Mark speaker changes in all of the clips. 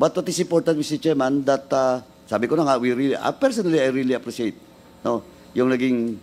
Speaker 1: But what is important, Mr. Chairman, that sabi ko na nga, personally, I really appreciate yung naging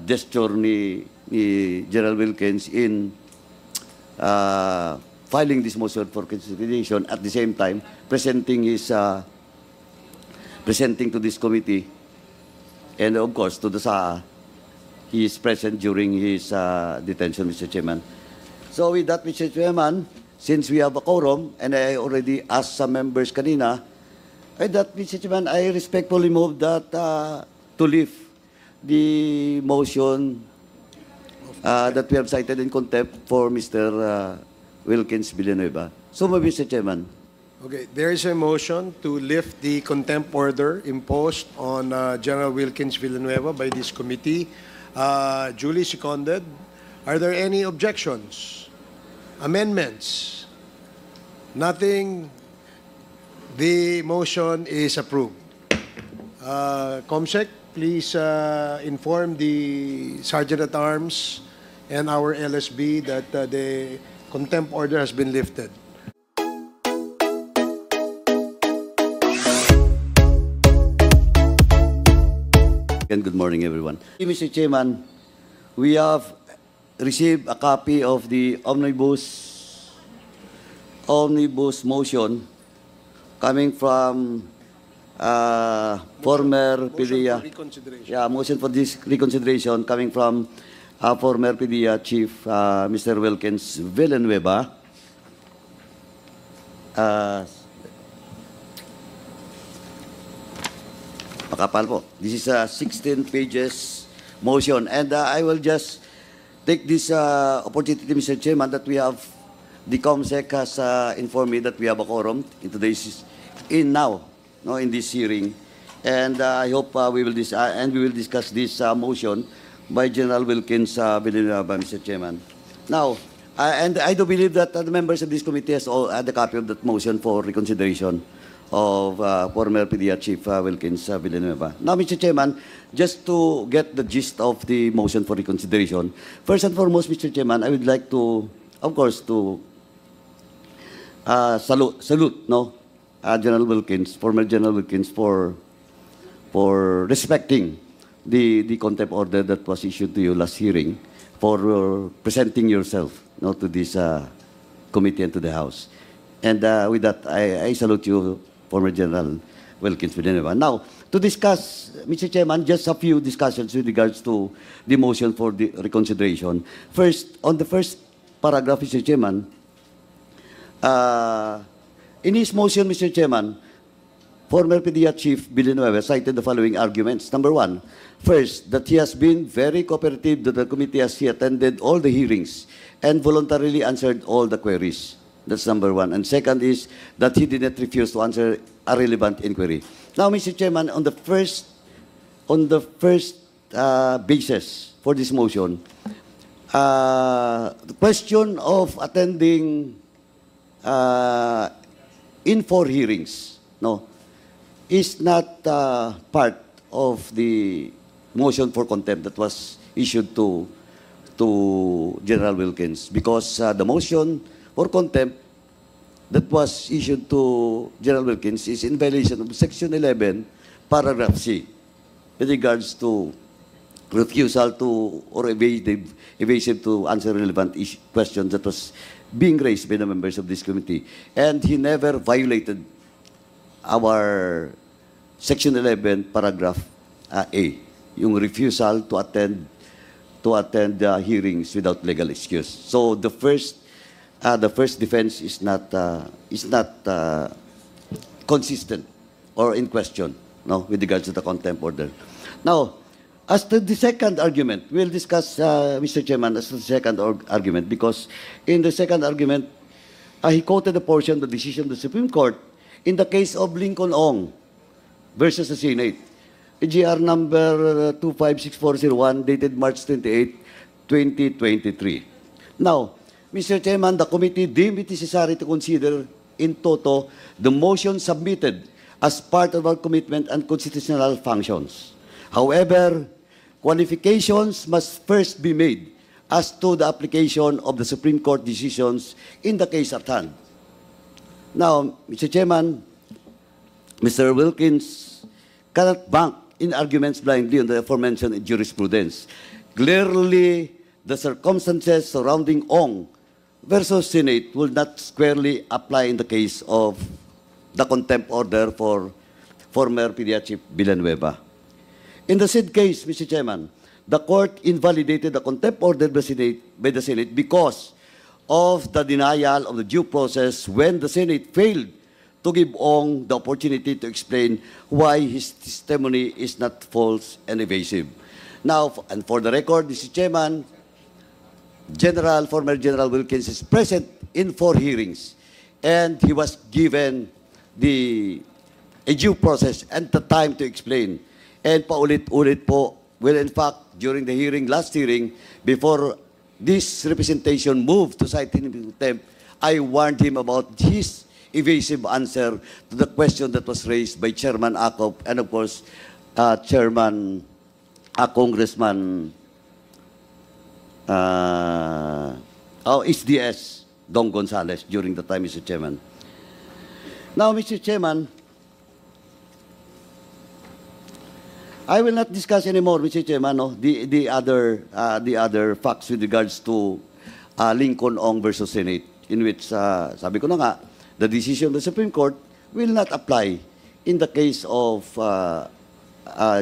Speaker 1: gesture ni General Wilkins in filing this motion for consideration, at the same time presenting to this committee, and of course to the SAA. He is present during his detention, Mr. Chairman. So with that, Mr. Chairman, since we have a quorum, and I already asked some members kanina, that, Mr. Chairman, I respectfully move that to lift the motion that we have cited in contempt for Mr. Wilkins Villanueva. So, Mr. Chairman.
Speaker 2: Okay, there is a motion to lift the contempt order imposed on General Wilkins Villanueva by this committee. Duly seconded. Are there any objections? Amendments? Nothing. The motion is approved. Comsec, please inform the Sergeant-at-Arms and our LSB that the contempt order has been lifted.
Speaker 1: And good morning, everyone. Mr. Chairman, we have received a copy of the omnibus motion coming from former PDEA. Yeah, motion for this reconsideration coming from former PDEA Chief Mr. Wilkins Villanueva. Makapal po. This is a 16 pages motion, and I will just take this opportunity, Mr. Chairman, that we have the COMSEC has informed me that we have a quorum in today's in this hearing, and I hope we will discuss this motion by General Wilkins Villanueva, Mr. Chairman. Now, and I do believe that the members of this committee has all had a copy of that motion for reconsideration of former PDEA Chief Wilkins Villanueva. Now, Mr. Chairman, just to get the gist of the motion for reconsideration, first and foremost, Mr. Chairman, I would like to, of course, to salute General Wilkins, former General Wilkins, for respecting the contempt order that was issued to you last hearing, for presenting yourself to this committee and to the House. And with that, I salute you, former General Wilkins Villanueva. Now, to discuss, Mr. Chairman, just a few discussions with regards to the motion for the reconsideration. First, on the first paragraph, Mr. Chairman, in his motion, Mr. Chairman, former PDEA Chief Villanueva cited the following arguments. Number one, first, that he has been very cooperative to the committee as he attended all the hearings and voluntarily answered all the queries. That's number one. And second is that he did not refuse to answer a relevant inquiry. Now, Mr. Chairman, on the first basis for this motion, the question of attending in 4 hearings, is not part of the motion for contempt that was issued to General Wilkins, because the motion for contempt that was issued to General Wilkins is in violation of Section 11, Paragraph C, with regards to refusal to or evasive to answer relevant questions that was being raised by the members of this committee. And he never violated our Section 11, Paragraph A, yung refusal to attend hearings without legal excuse. So the first defense is not consistent or in question, with regards to the contempt order. Now, as to the second argument, we'll discuss, Mr. Chairman, as to the second argument, because in the second argument, he quoted a portion of the decision of the Supreme Court in the case of Lincoln Ong versus the Senate, GR number 256401, dated March 28, 2023. Now, Mr. Chairman, the committee deemed it necessary to consider in toto the motion submitted as part of our commitment and constitutional functions. However, qualifications must first be made as to the application of the Supreme Court decisions in the case at hand. Now, Mr. Chairman, Mr. Wilkins cannot bank in arguments blindly on the aforementioned jurisprudence. Clearly, the circumstances surrounding Ong versus Senate will not squarely apply in the case of the contempt order for former PDEA Chief Villanueva. In the said case, Mr. Chairman, the court invalidated the contempt order by the Senate because of the denial of the due process when the Senate failed to give Ong the opportunity to explain why his testimony is not false and evasive. Now, and for the record, Mr. Chairman, former General Wilkins is present in 4 hearings, and he was given a due process and the time to explain. And paulit-ulit po, well, in fact, during the hearing, last hearing, before this representation moved to cite him in contempt, I warned him about his evasive answer to the question that was raised by Chairman Acop and, of course, Congressman SDS Dong Gonzales during the time, Mr. Chairman. Now, Mr. Chairman, I will not discuss anymore, Mr. Chairman, no, the other facts with regards to Lincoln Ong versus Senate, in which, sabi ko na nga, the decision of the Supreme Court will not apply in the case of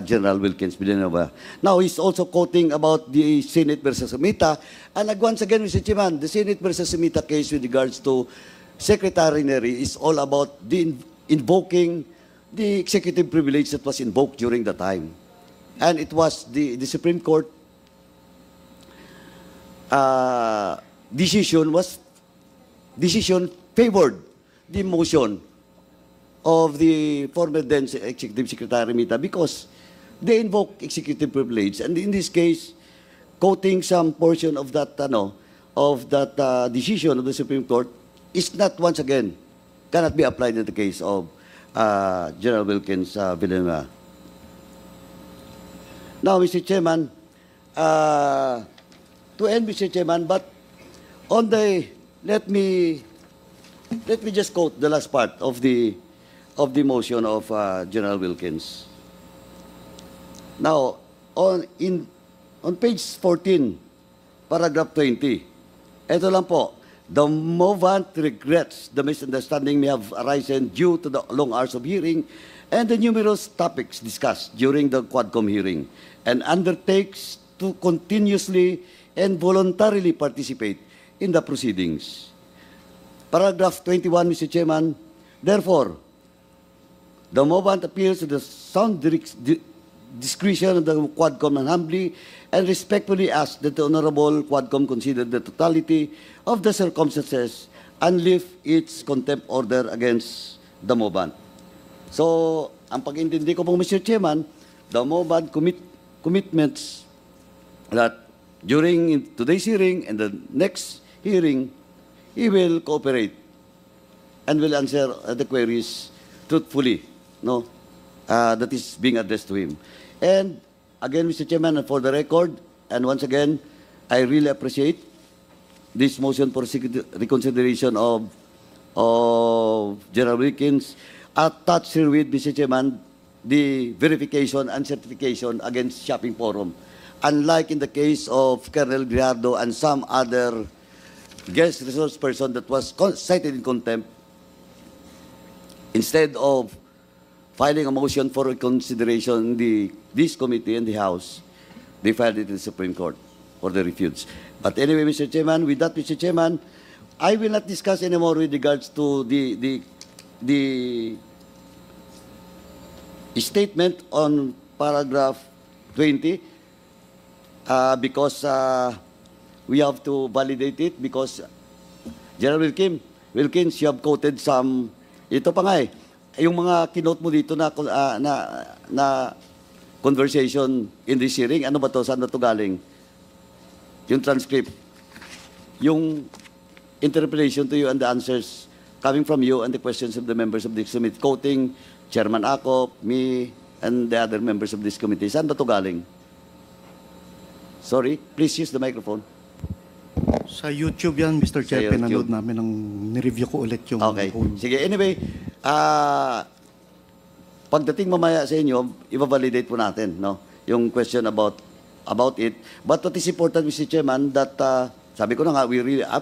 Speaker 1: General Wilkins Villanueva. Now, he's also quoting about the Senate versus Sumita. And once again, Mr. Chairman, the Senate versus Sumita case with regards to Secretary Neri is all about invoking the executive privilege that was invoked during the time. And it was the Supreme Court decision favored the motion of the former then Executive Secretary Mita because they invoke executive privilege. And in this case, quoting some portion of that, decision of the Supreme Court is not, once again, cannot be applied in the case of General Wilkins Villanueva. Now, Mr. Chairman, to end, Mr. Chairman, but on let me just quote the last part of the motion of General Wilkins. Now, on page 14, paragraph 20, ito lang po, the movant regrets the misunderstanding may have arisen due to the long hours of hearing and the numerous topics discussed during the Quadcom hearing, and undertakes to continuously and voluntarily participate in the proceedings. Paragraph 21, Mr. Chairman, therefore, the movant appeals to the sound discretion of the Quadcom and humbly and respectfully ask that the Honorable Quadcom consider the totality of the circumstances and lift its contempt order against the movant. So, ang pag-intindi ko po, Mr. Chairman, the movant commitments that during today's hearing and the next hearing, he will cooperate and will answer the queries truthfully, no, that is being addressed to him. And again, Mr. Chairman, for the record, and once again, I really appreciate this motion for reconsideration of General Wilkins. Attached here with, Mr. Chairman, the verification and certification against Shopping Forum. Unlike in the case of Colonel Grijaldo and some other guest resource person that was cited in contempt, instead of filing a motion for reconsideration in this committee and the House, they filed it in the Supreme Court for the refutes. But anyway, Mr. Chairman, with that, Mr. Chairman, I will not discuss anymore with regards to the statement on paragraph 20 because we have to validate it because General Wilkins, you have quoted some, ito pa nga yung mga kinote mo dito na conversation in this hearing, ano ba to, saan na to galing? Yung transcript, yung interpretation to you and the answers coming from you and the questions of the members of this committee, quoting Chairman Acop, me, and the other members of this committee. Saan ba to galing? Sorry, please use the microphone.
Speaker 3: Sa YouTube yan, Mr. Chair,
Speaker 1: YouTube.
Speaker 3: pinanood namin ng nireview ko ulit yung
Speaker 1: Okay.
Speaker 3: whole.
Speaker 1: Sige, anyway, pagdating mamaya sa inyo, i-validate po natin, no? Yung question about it. But what is important, Mr. Chairman, that sabi ko na nga,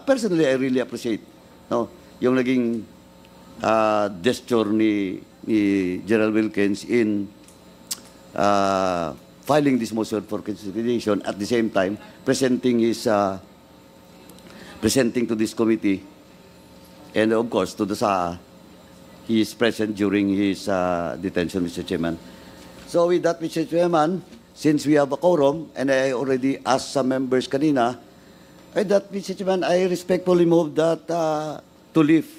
Speaker 1: personally, I really appreciate, no? Yung naging gesture ni General Wilkins in filing this motion for consideration, at the same time presenting to this committee, and of course to the SAA. He is present during his detention, Mr. Chairman. So with that, Mr. Chairman, since we have a quorum, and I already asked some members kanina, that, Mr. Chairman, I respectfully move that to lift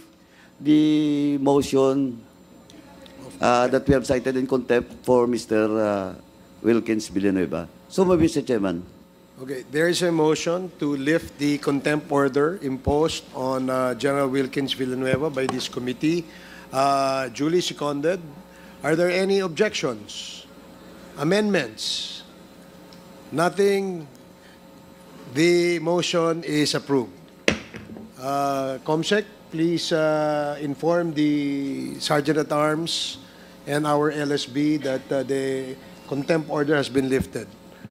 Speaker 1: the motion that we have cited in contempt for Mr. Wilkins Villanueva. So, Mr. Chairman.
Speaker 2: Okay, there is a motion to lift the contempt order imposed on General Wilkins Villanueva by this committee, duly seconded. Are there any objections? Amendments? Nothing. The motion is approved. Comsec, please inform the Sergeant at Arms and our LSB that the contempt order has been lifted.